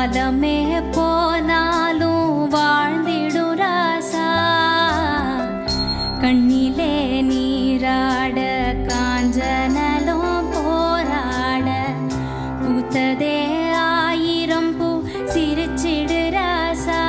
காலமே போனாலும் வாழ்ந்திடும் ராசா கண்ணிலே நீராட காஞ்சனலும் போராட பூத்ததே ஆயிரம் பூ சிரிச்சிடு ராசா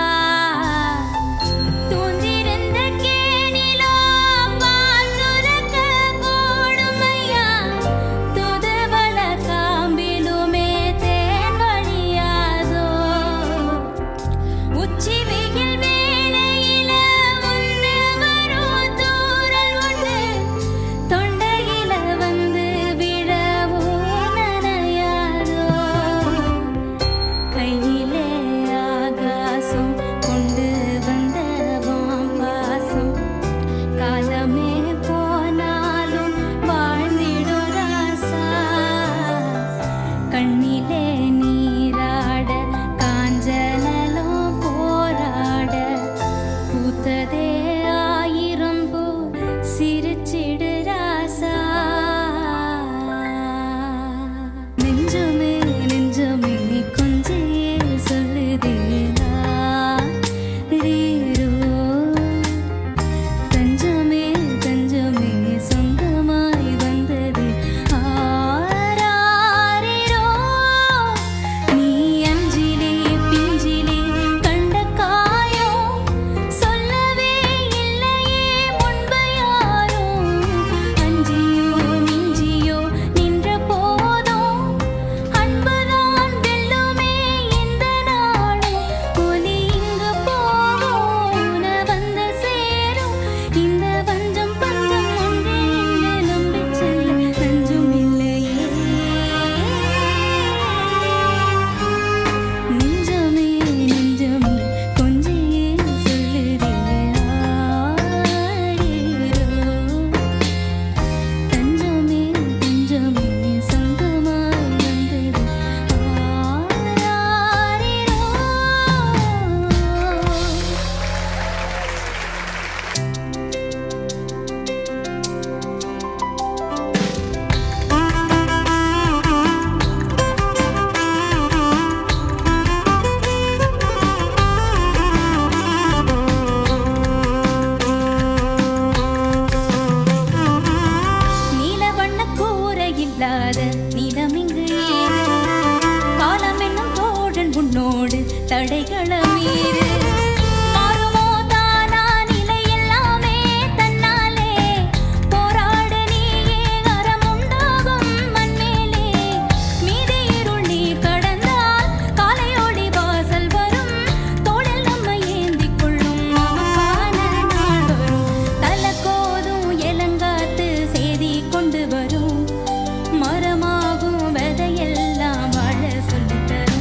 தடைகள மீறு மாறுமோ தானா நிலை எல்லாமே தன்னாலே போராட நீயே அறமுண்டாகும் மண்மேலே மீதி இருள் நீ கடந்தால் காலையோடி வாசல் வரும் தோளில் நம்ம ஏந்தி கொள்ளும் நமக்கான நாள் வரும் தலக்கோதும் எலங்காத்து செய்தி கொண்டு வரும் மரமாகும் விதையெல்லாம் வாழ சொல்லித்தரும்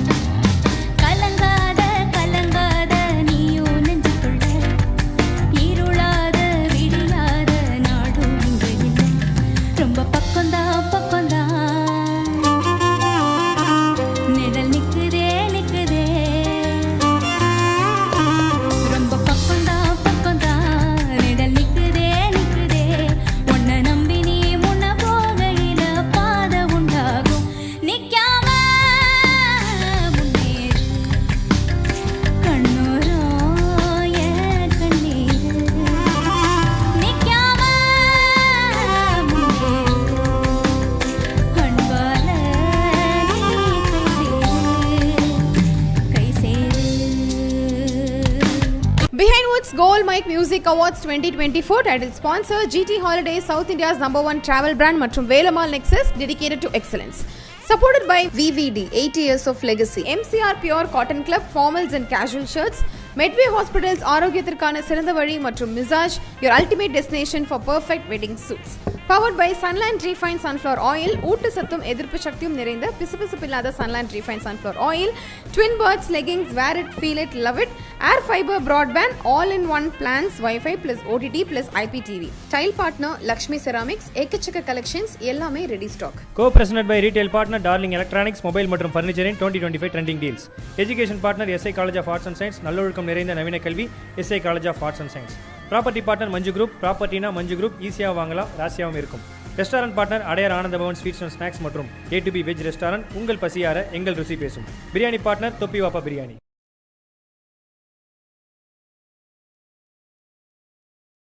Gold Mic Music Awards 2024 title sponsor GT Holidays, South India's #1 travel brand மற்றும் Velamal Nexus dedicated to excellence. Supported by VVD, 80 years of legacy. MCR Pure Cotton Club, formals and casual shirts. Medway Hospitals, ஆரோக்கியத்திற்கான சிறந்த வழி மற்றும் Mizaj, your ultimate destination for perfect wedding suits. Powered by Sunland Refined Sunflower Oil, ஊட்ட சத்தும் எதிர்ப்பு சக்தியும் நிறைந்த பிசுபிசுப்பில்லாத Sunland Refined Sunflower Oil, Twin Birds leggings, wear it, feel it, love it, Air Fiber Broadband, all-in-one plans, Wi-Fi plus OTT plus IPTV. Tile partner Lakshmi Ceramics, ஏக்கச்சக்க collections, எல்லாமே ready stock. Co-presented by retail partner Darling Electronics, mobile மற்றும் furniture in 2025 trending deals. Education partner SI College of Arts and Science, நல்லொழுக்கம் நிறைந்த நவீன கல்வி SI College of Arts and Science. Property partner Manju group. ப்ராப்பர்ட்டினா Manju group. ஈஸியாக வாங்கலாம், ராசியாகவும் இருக்கும். Restaurant partner Adyar Ananda Bhavan sweets and snacks மற்றும் A to B veg restaurant. உங்கள் பசியார எங்கள் ருசி பேசும். பிரியாணி பார்ட்னர் தொப்பி வாப்பா பிரியாணி.